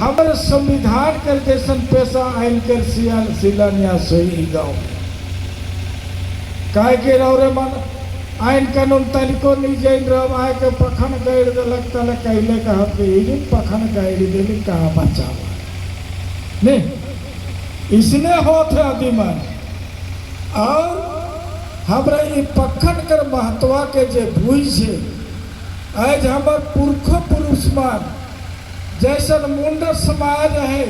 हमारे संविधान कर जैसन पैसा आयल कर शिलान्यास हुई गाँव में काहे के रौरे मन आइन कानून तनिको नहीं जाइन रह आए के पखन गाड़ दिलक तले कहले कहा पखन गाड़ दिली कहाँ बचावा नहीं इसने होते आदिमन और हमरा ये पखन कर महत्वा के जे बुझ आज हमार पुरखो पुरुष मान जैसन मुंडर समाज है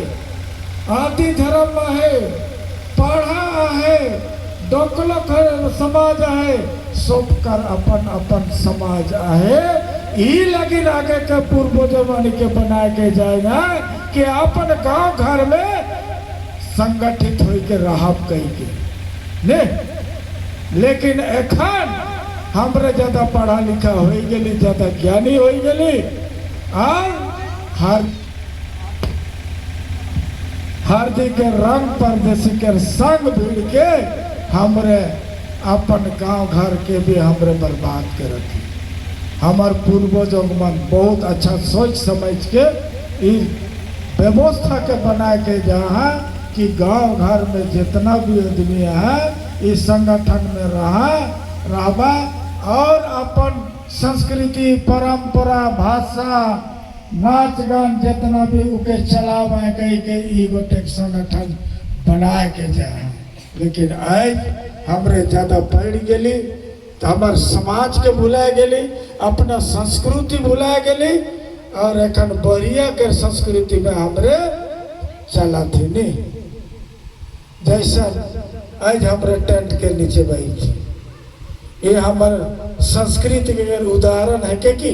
आदि धर्म है पढ़ा है डोकलो समाज है सब कर अपन अपन समाज है ई लगी आगे के पूर्वजों मानी के बनाए के जाएगा कि अपन गांव घर में संगठित हो के रहब कही के ने लेकिन एखन हमरे ज्यादा पढ़ा लिखा हो गली ज्यादा ज्ञानी हो गली और हर दी के रंग परदेसी के संग भीड़ के हमरे अपन गांव घर के भी हमरे बर्बाद कर रखी हमार पूर्वजों मन बहुत अच्छा सोच समझ के इस व्यवस्था के बना के जहाँ कि गांव घर में जितना भी आदमी है इस संगठन में रहबा और अपन संस्कृति परंपरा भाषा नाच गान जितना भी उके चलावे कही के गोटे संगठन बनाए के जाए लेकिन आज हमरे ज्यादा पढ़ गली तो हमार समाज के भुला गली अपना संस्कृति भुला गली और एखन बढ़िया के संस्कृति में हमरे चला थी नहीं जैसा आज हमरे टेंट के नीचे बैठी ये हमार संस्कृति के उदाहरण है कि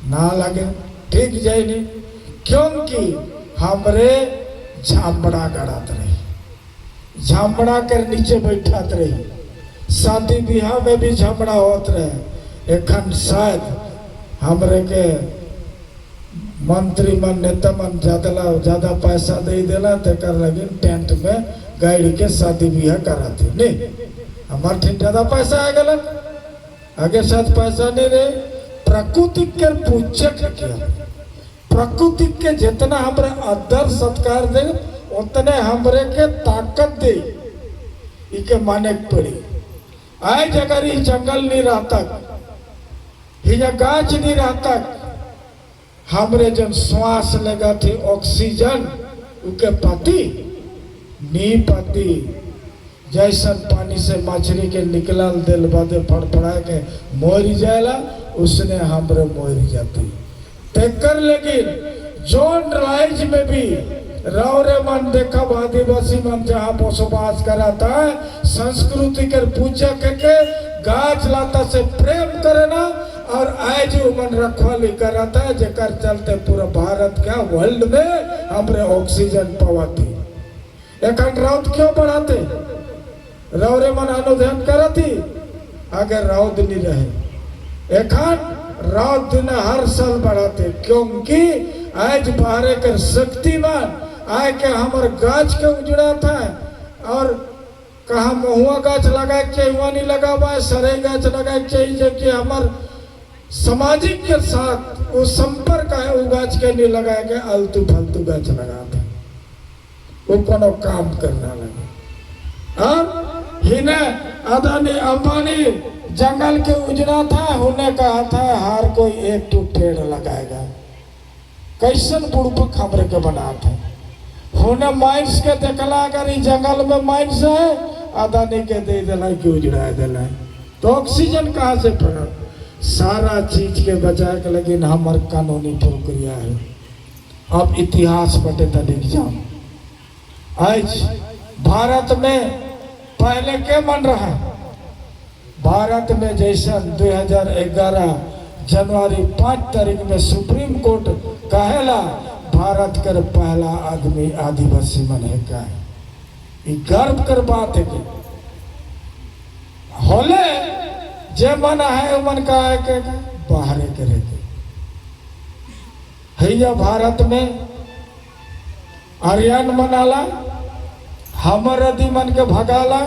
ना लगे ठीक जाए नहीं क्योंकि हमरे झामड़ा गड़ात रही झामड़ा कर नीचे बैठात रही शादी ब्याह में भी झामड़ा होत रहे एखन शायद हमरे के मंत्री मन नेता मन ज्यादा पैसा दे देला तेकर लगे टेंट में गाड़ी के शादी ब्याह कराते नहीं हमार ठीक ज्यादा पैसा आ गल आगे साथ पैसा नहीं रहे प्रकृति के पूछे किया प्रकृति के जितना हमरे आदर सत्कार दे उतने हमरे के ताकत दे इके माने पड़ी आज अगर ये जंगल नहीं रहता ये गाछ नहीं रहता हमरे जब श्वास लेगा थे ऑक्सीजन उके पाती नहीं पाती जैसन पानी से मछली के निकलल दिल बादे फड़फड़ा के मोर जाएला उसने हमरे मोर जाती तेकर लेकिन जोन राइज में भी रौरे मन देखा आदिवासी मन जहाँ बसवास कराता है संस्कृति के पूजा करके गाछ लाता से प्रेम करना और आज मन रखवाली कराता है जेकर चलते पूरा भारत का वर्ल्ड में हमरे ऑक्सीजन पवाती एखन रौद क्यों बढ़ाते रौरे मन अनुध्यान करती अगर रौद नहीं रहे एखन रौद दिन हर साल बढ़ाते क्योंकि आज बाहर कर शक्तिमान आए के हमारे गाछ के उजड़ा था और कहा महुआ गाछ लगा के हुआ नहीं लगा हुआ है सरे गाछ लगा चाहिए जबकि हमारे सामाजिक के साथ वो संपर्क है वो गाछ के नहीं लगाए के आलतू फालतू गाछ लगा था वो कोनो काम करना लगे और हिने अदानी अंबानी जंगल के उजड़ा था उन्हें कहा था हर कोई एक तो पेड़ लगाएगा कैसन बुड़बक हमरे के बना था होने माइंस के देखला अगर इस जंगल में माइंस है अदानी के दे देना कि उजड़ा देना तो ऑक्सीजन कहाँ से पड़ा सारा चीज के बचाए के लेकिन हमार कानूनी प्रक्रिया है अब इतिहास पटे तक जाओ आज भारत में पहले के मन रहा भारत में जैसा 2011 जनवरी 5 तारीख में सुप्रीम कोर्ट कहेला भारत कर पहला आदमी आदिवासी मन है का ये गर्व कर बात है कि होले जे मन है मन का है के बाहर करे है भारत में आर्यन मनाला हमर यदि मन के भगाला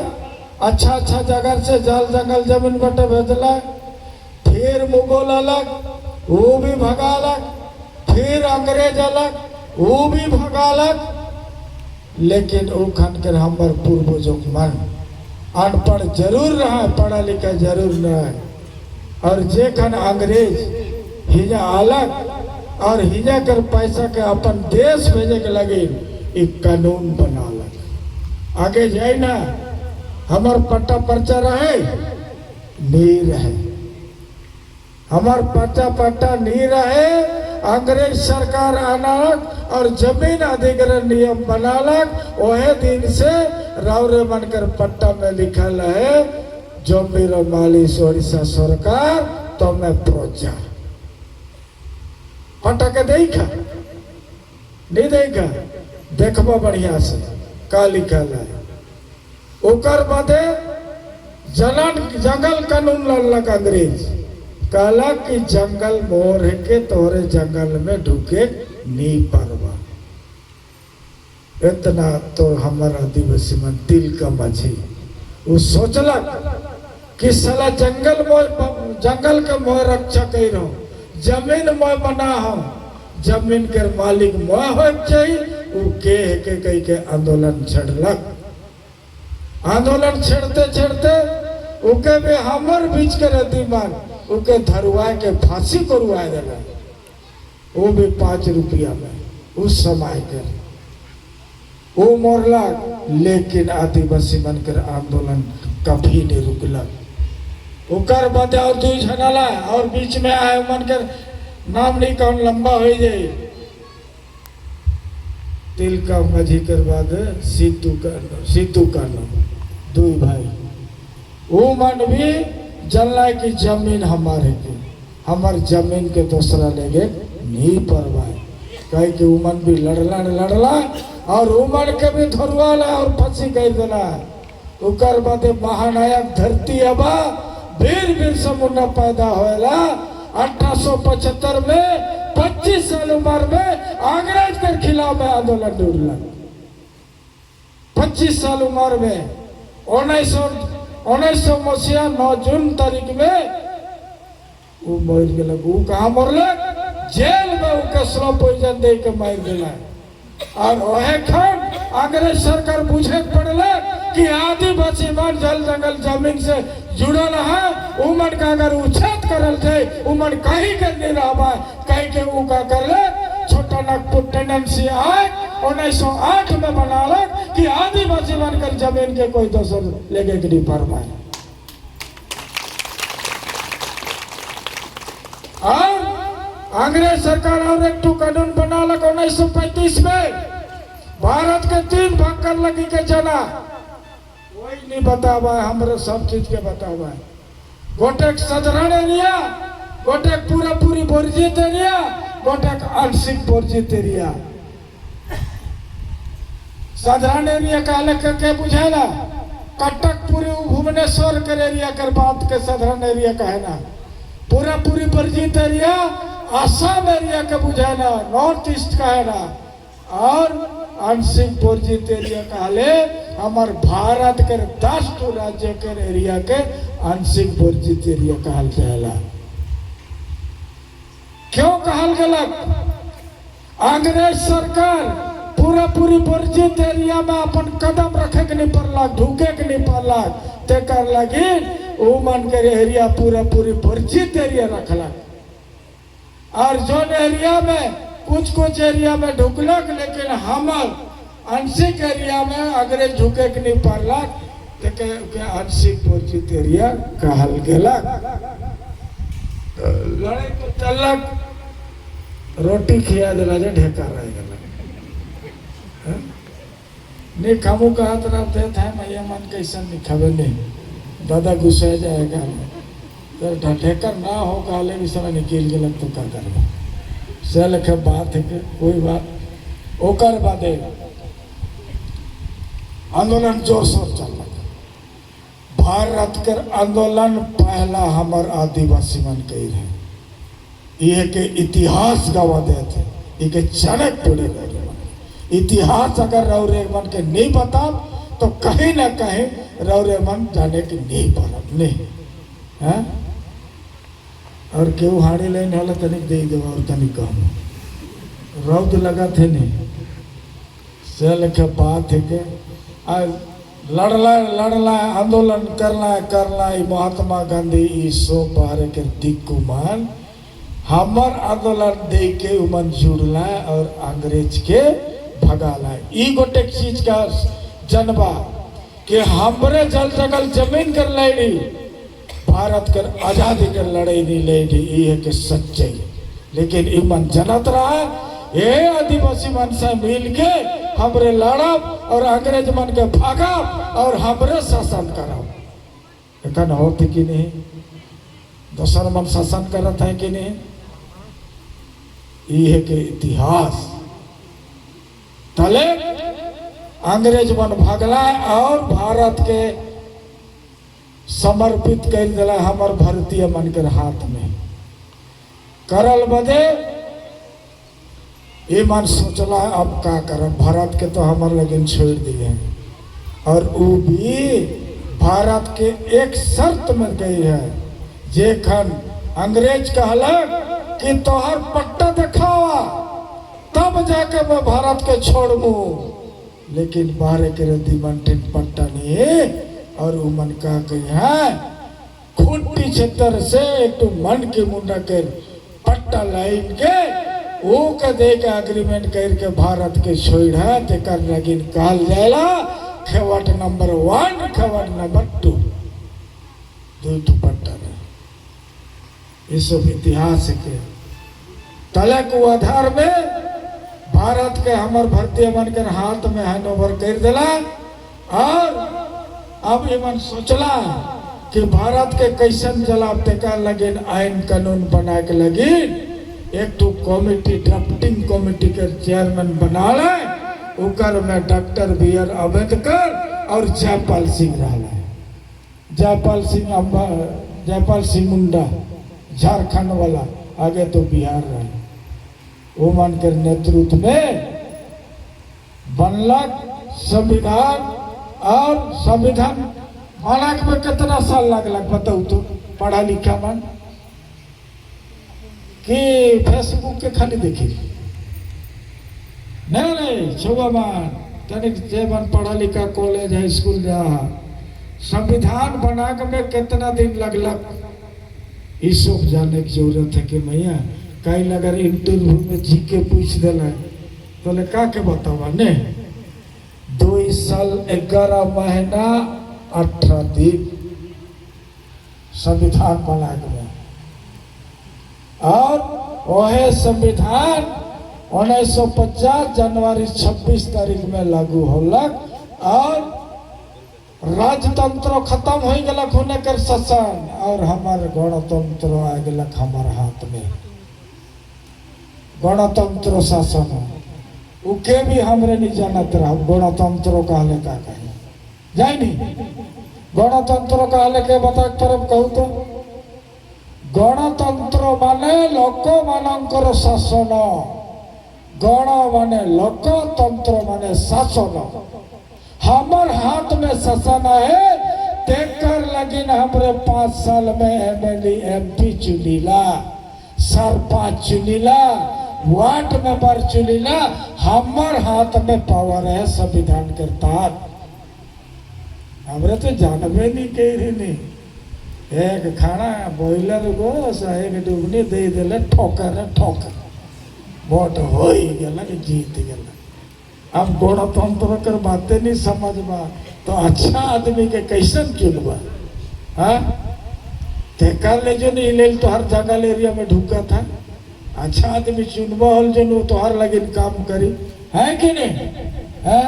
अच्छा अच्छा जगह से जल जंगल जमीन बटे भेजला फिर मुगल अलग वो भी भगालक फिर अंग्रेज अलग वो भी भगालक। लेकिन वो खन कर हमर पूर्वजों मन अनपढ़ जरूर रहा, पढ़ा लिखा जरूर रहा। और जे खन अंग्रेज हिजा अलग और हिजा कर पैसा के अपन देश भेजे के लगे एक कानून बना लग। आगे जाए ना हमार पट्टा पर्चा रहे नहीं रहे, हमार पट्टा नहीं रहे। अंग्रेज सरकार आनालक और जमीन अधिग्रहण नियम बनालक। वह दिन से रावरे बनकर पट्टा में लिखल है जमीर मालिक ओडिशा सरकार तो मैं प्रजा। पट्टा के देखा नहीं देखा, देखबो बढ़िया से का लिखल है। ओकर बादे जंगल कानून लड़लक अंग्रेज। कहला कि जंगल मोर है के तोरे जंगल में ढुके नहीं परवा। इतना तो हमारा आदिवासी मन दिल का माझी वो सोचलक कि साला जंगल के मोह रक्षा कर रहा हूँ, जमीन मोह बना हूँ, जमीन के मालिक मोह हो चाहिए। वो के कही के आंदोलन छड़लक। आंदोलन छेड़ते उके भी हमर बीच के रद्दीमान उके धरुआ के फांसी करवा दिला। वो भी 5 रुपया में उस समय के वो मोरला। लेकिन आदिवासी बनकर आंदोलन कभी नहीं रुकलक। उकर बाद और 2 झनाला और बीच में आए मनकर नाम नहीं कौन लंबा हो जाए। तिल का मझी कर बाद सीतू का नाम 2 भाई वो मन भी जनला की जमीन हमारे की, हमार जमीन के दूसरा लेगे नहीं परवाए। कहे कि उमन भी लड़ला और उमन के भी धरुआला और फांसी कर देला। उकर बाद महानायक धरती अबा वीर समुन्ना पैदा होएला 1875 में 25 साल उम्र में अंग्रेज के खिलाफ आंदोलन लड़ला। 25 साल उम्र में 1900 मसीहा 9 जून तारीख में वो मर गया। वो कहाँ मरल? जेल में उनके स्लो पॉइजन दे के मार दिला। और वह खान अंग्रेज सरकार बुझे पड़े कि आदिवासी मन जल जंगल जमीन से जुड़ल है, उमन का अगर उच्छेद करल जाए उमन कहीं के नहीं रहा। कहीं के वो का कर ले छोटा नागपुर टेंडेंसी एक्ट 1908 में बना कि आदिवासी बनकर जमीन के कोई दोसर लेके नहीं फरमाए। और अंग्रेज सरकार और एक कानून बना 1935 में भारत के 3 भाग कर लगी के जना। कोई नहीं बतावा, हमरे सब चीज के बतावा। गोटेक साधारण एरिया, गोटेक पूरी वर्जित एरिया, गोटेक आंशिक वर्जित एरिया। साधारण एरिया कहले के बुझाला कटकपुरी भुवनेश्वर के एरिया कर बात के साधारण एरिया कहना। पूरी वर्जित एरिया आसाम एरिया के बुझाना, नॉर्थ ईस्ट कहना। और आंशिक वर्जित एरिया कहले हमार भारत के 10 राज्य के एरिया के आंशिक वर्जित एरिया कहल जाला। क्यों कहल गलत? अंग्रेज सरकार पूरी वर्जित एरिया में अपन कदम रखे के नहीं पड़ला, ढूके के नहीं पड़ला। ते कर लगी उमन के एरिया पूरी वर्जित एरिया रखला। और जो एरिया में कुछ एरिया में ढुकलक, लेकिन हमर आंशिक एरिया में अंग्रेज ढुके के नहीं पड़ला। के आंशिक वर्जित एरिया कहल गेला। लड़ाई तो चलक, रोटी खिया दिला जे ढेका रह गला। नहीं खामू का हाथ रहते थे मैया मन कैसा नहीं खावे नहीं दादा गुस्सा जाएगा। तो ढेकर ना हो काले भी सारा निकल गया तो क्या करेगा। सेल के बात है कि कोई बात ओकर बादे आंदोलन जोर शोर चल रहा। भारत के आंदोलन पहला हमार आदिवासी मन कही रहे। ये के इतिहास गवा देते, ये के चनक पड़े गए। इतिहास अगर रौरे मन के नहीं बता तो कहीं ना कहीं रौरे मन जाने की नहीं पारब नहीं है। और क्यों हाड़ी लाइन हल तनिक दे देवा और तनिक कम रौद लगा थे नहीं चल के बात है के आज लड़ला आंदोलन करला महात्मा गांधी ई सो बारे के दिक्कुमान हमर आंदोलन दे के उमन जुड़ला और अंग्रेज के भगाला। ई गोटे चीज का जनबा कि हमरे जल जगल जमीन कर लड़ी भारत कर आजादी कर लड़ाई नहीं लड़ी ये है कि सच्चाई। लेकिन इमन जनत रहा ये आदिवासी मन से मिल के हमरे लड़ब और अंग्रेज मन के भागब और हमरे शासन करब। एकन होती कि नहीं दोसर मन शासन करत है कि नहीं ये है के इतिहास तले अंग्रेज मन भागला और भारत के समर्पित कर दिला हमार भारतीय मन के हाथ में करल बदे ये मन सोचला अब का करब भारत के तो हमार लेकिन छोड़ दिए और वो भी भारत के एक शर्त में गई है जेखन अंग्रेज कहलक कि तोहर पट्टा दिखावा तब जाके मैं भारत के छोड़ू। लेकिन बाहर के रद्दी मंटिन पट्टा नहीं और वो मन का कही है खूंटी क्षेत्र से एक तो मन के मुंडा के पट्टा लाइन के वो का दे के अग्रीमेंट करके भारत के छोड़ है ते कर लगिन कहल जाएला खेवट नंबर 1 खेवट नंबर 2 दो पट्टा है। ये सब इतिहास के तलक आधार में भारत के हमार भारतीय मन के हाथ में हैंड ओवर कर दिला और अब ये मन सोचला कि भारत के कैसन जलाब टेका लगिन आइन कानून बना के लगिन एक तो कमेटी ड्राफ्टिंग कमेटी के चेयरमैन बना ले उकर में डॉक्टर बी आर अम्बेडकर और जयपाल सिंह रहा जयपाल सिंह मुंडा झारखंड वाला आगे तो बिहार रहा वो मन के नेतृत्व में बनलक संविधान और संविधान बनाक में कितना साल लगलक बताऊ तो पढ़ा लिखा मन कि फेसबुक के खाली देखी नहीं छुआ मन तनिक जेबन पढ़ा लिखा कॉलेज है स्कूल जा संविधान बनाक में कितना दिन लगलक ये सब जानने की जरूरत है कि भैया कहीं अगर इंटरव्यू में जी के पूछ दिला तो का के बतावा ने 2 साल 11 महीना 18 दिन संविधान बना गया और वह संविधान 1950 जनवरी 26 तारीख में लागू होलक और राजतंत्र खत्म हो गलक होने कर शासन और हमारे गणतंत्र आ गलक हमारे हाथ में गणतंत्र शासन उके भी हमरे नहीं जानत रहा गणतंत्र कहले का कहे जाए नहीं गणतंत्र कहले के बता तरफ कहू तो गणतंत्र माने लोक मानकर शासन गण माने लोक तंत्र माने शासन हमार हाथ में शासन है तेकर लगिन हमरे 5 साल में एमएलए एमपी चुनीला सरपंच चुनीला वार्ड मेंबर चुनीला हमार हाथ में पावर है संविधान के तहत हमरे तो जानबे नहीं कह रही नहीं एक खाना बॉयलर को एक डूबनी दे दिले ठोकर वोट हो ही गया जीत गया। अब गणतंत्र कर बातें नहीं समझबा तो अच्छा आदमी के कैसन चुनबा हाँ तेकर ले जो नहीं ले तो हर जंगल एरिया में ढुका था अच्छा आदमी चुनबा होल जो तो हर लगिन काम करी है कि नहीं है।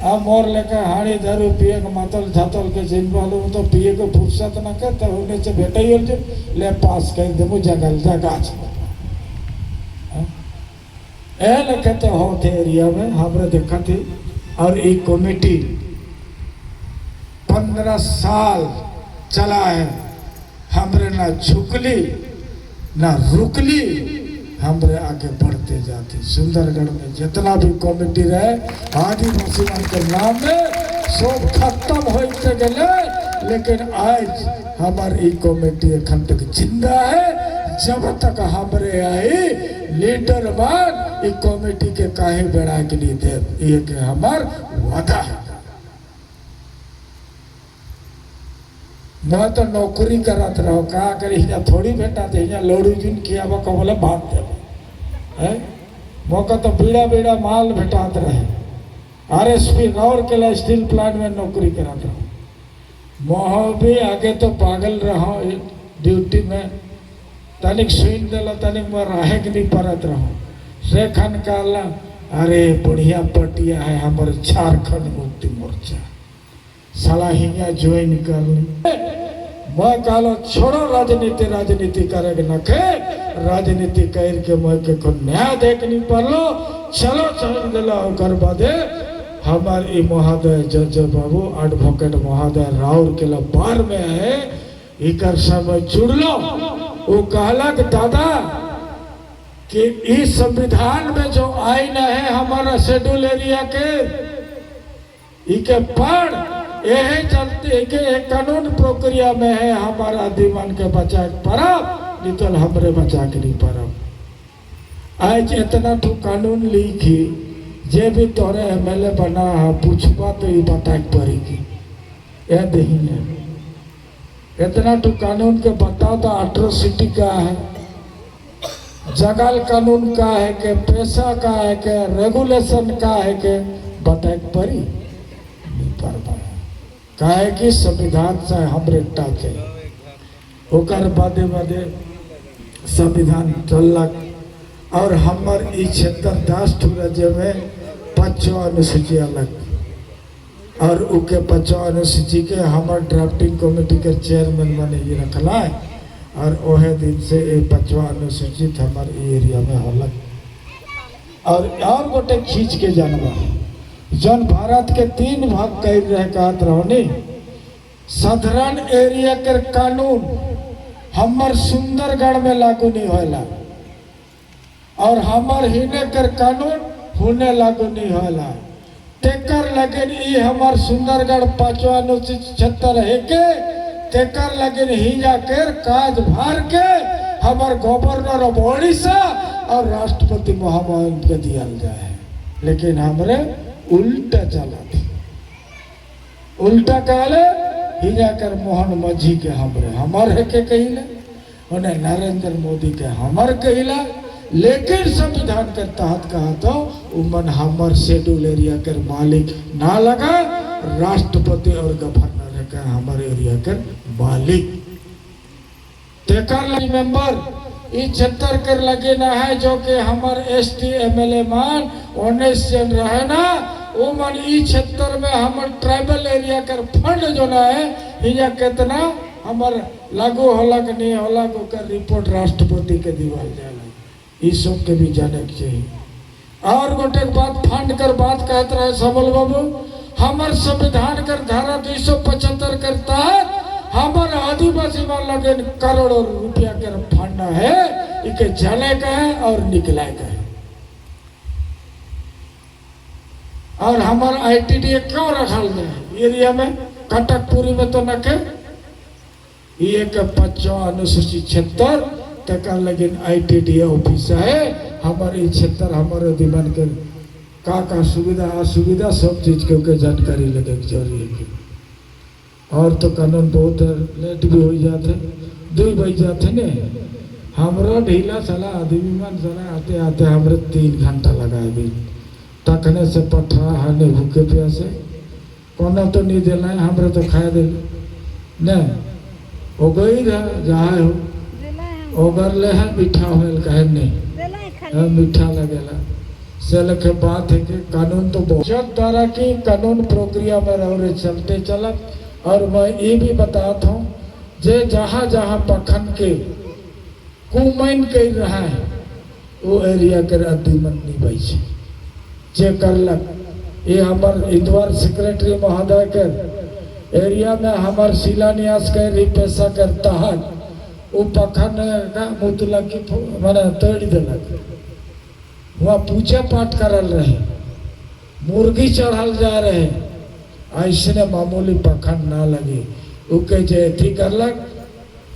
अब मोर लेकर हाड़ी दारू पिए के मातल झातल के जिनबा लो तो पिए के फुर्सत न कर तो होने से बेटा ही जो ले पास कर दे जंगल जगाच कहते होते एरिया में हमने देखा थी और एक कमेटी 15 साल चला है हमरे ना झुकली ना रुकली हमरे आगे बढ़ते जाते। सुंदरगढ़ में जितना भी कमेटी रहे आदिवासी मन के नाम में सब खत्म होते गए लेकिन आज हमारी कमेटी अखन तक जिंदा है जब तक हमरे आई लीडर मान ई कमेटी के काहे बेड़ा के नहीं दे, ये के हमार वादा है। मैं तो नौकरी करत रहो, का करी थोड़ी बेटा दे लोड़ी जुन किया बोले बात दे मौका तो बीड़ा बीड़ा माल भेटात रहे। RSP गौर के स्टील प्लांट में नौकरी करात रहो। मोह भी आगे तो पागल रहो ड्यूटी में, तनिक सुन दिल तनिक में रहे के नहीं परत रहो। से खन कहला अरे बढ़िया पटिया है हमारे झारखंड मुक्ति मोर्चा, साला हिंगा ज्वाइन कर ली। मैं कहलो छोड़ो राजनीति, राजनीति करे के नखे, राजनीति कर के मैं के को न्याय देख नहीं पड़लो। चलो चल दिला कर बादे हमार ई महोदय जज बाबू एडवोकेट महोदय राउर के बार में है इकर समय जुड़लो। वो कहला कि दादा कि इस संविधान में जो आईन है हमारा शेड्यूल एरिया के इके पढ़, यही चलते के कानून प्रक्रिया में है हमारा दीवान के बचा परब, नहीं तो हमरे बचा के नहीं परब। आज इतना तो कानून लिखी जे भी तोरे MLA बना है पूछबा तो ये बता पड़ेगी। यह दही इतना तो कानून के बताओ तो एट्रोसिटी का है, जगल कानून का है के, पैसा का है के, रेगुलेशन का है के, बता पड़ी नहीं पर काहे कि संविधान से हमरे टाके ओकर बादे बादे संविधान चलक। और हमर ई क्षेत्र 10 राज्य में 5 अनुसूची अलग, और उके 5 अनुसूची के हमर ड्राफ्टिंग कमेटी के चेयरमैन बने ये रखला है। और ओहे दिन से ये 5 अनुसूचित हमार एरिया में अलग। और गोटे खींच के जानवा जन भारत के 3 भाग कर रहे कहत रहो नहीं, साधारण एरिया के कानून हमर सुंदरगढ़ में लागू नहीं होला, और हमर हिने कर कानून होने लागू नहीं होला। तेकर लगन ई हमर सुंदरगढ़ 5 अनुसूचित क्षेत्र है के तेकर लगन ही जाकर काज भार के हमर गवर्नर ऑफ ओडिशा और राष्ट्रपति महोदय के दिया जाए। लेकिन हमरे उल्टा चला थी, उल्टा कहले ही जाकर मोहन माझी के हमर है के कहिले, उन्हें नरेंद्र मोदी के हमर कहिला। लेकिन संविधान के तहत कहा तो उमन हमर शेड्यूल एरिया के मालिक ना लगा, राष्ट्रपति और गवर्नर के हमर एरिया के मालिक। तेकर मेंबर इस क्षेत्र कर लगे ना है जो कि हमार ST MLA मान 19 जन रहे ना, वो मन इस क्षेत्र में हमार ट्राइबल एरिया कर फंड जो ना है हिया कितना हमार लागू होला कि नहीं होला को रिपोर्ट राष्ट्रपति के दीवाल जाला। इस सब के भी जाने के चाहिए। और गोटे बात फंड कर बात कहते रहे सबल बाबू, हमार संविधान कर धारा 275 करता है हमारे आदिवासी मान लगे करोड़ों रुपया के फंड है, इके जाने का है और निकले का है। और हमारा ITDA क्यों रखल जाए एरिया में, कटकपुरी में तो नखे ये के 5 अनुसूचित क्षेत्र तक लेकिन ITDA ऑफिस है हमारे क्षेत्र हमारे दीवान के का सुविधा असुविधा सब चीज के जानकारी लगे जरूरी है। और तो कानून बहुत लेट भी हो जाते, 2 बज जाते ने, हमारा ढीला साला आदमी मन साला आते आते हमारे 3 घंटा लगा दी। तकने से पठा हाने भूखे प्यासे कोना तो नहीं देना है, हमारे तो खाया दे न हो गई रहा जहाँ हो ओगर ले है मीठा होल कहे नहीं मीठा लगेला से लखे बात है कि कानून तो बहुत द्वारा की कानून प्रक्रिया में रह चलते चलत। और मैं ये भी बताता हूँ जे जहाँ जहाँ पखन के कुमैन कर रहा है वो एरिया के अधीमन नहीं बैठे जे करलक। ये हमार इंदवार सेक्रेटरी महोदय के एरिया में हमार शिलान्यास कर रही पैसा करता है वो पखन का मुतला की मैंने तोड़ दिलक, वहाँ पूजा पाठ करल रहे, मुर्गी चढ़ल जा रहे, ऐसे मामूली पखन ना लगे उके जे अथी करलक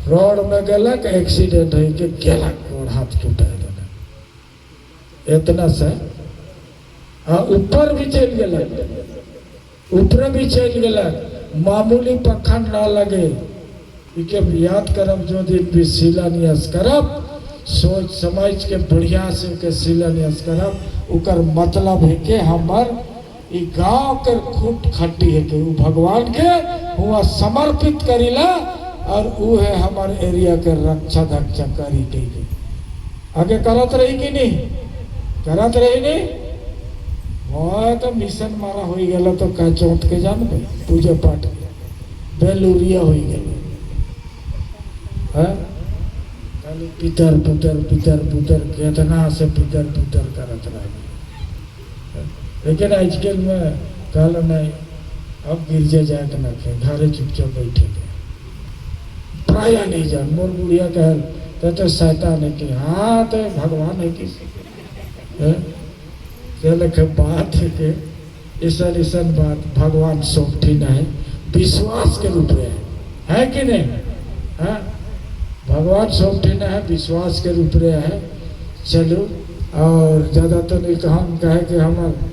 रोड में गलक एक्सीडेंट है कि गेलक और हाथ टूटा देना इतना से ऊपर भी चल गलक ऊपर भी चल गलक मामूली पखंड ना लगे इके याद करब जो दिन भी शिलान्यास करब सोच समझ के बढ़िया से के शिलान्यास करब उकर मतलब है कि हमर ई गांव के खूट खट्टी है कि उ भगवान के हुआ समर्पित करीला और उ है हमारे एरिया के रक्षा धक्षा करी के आगे करत रही कि नहीं करत रही नहीं वो तो मिशन मारा हो गया तो का चौथ के जान गए पूजा पाठ बेलूरिया हो गया पितर पुतर कितना से पितर पुतर करत रहे लेकिन आजकल में कल नहीं अब गिरजे जाए के नखे घरे चुपचाप बैठे थे प्राय नहीं जान मोर बुढ़िया कह तो शैतान है कि हाँ तो भगवान है कि लखे बात है कि ऐसा बात भगवान सौंपी न है विश्वास के रूप में है कि नहीं है भगवान सौंपी न है विश्वास के रूप में है चलो और ज़्यादा तो नहीं हम कहे कि हमारे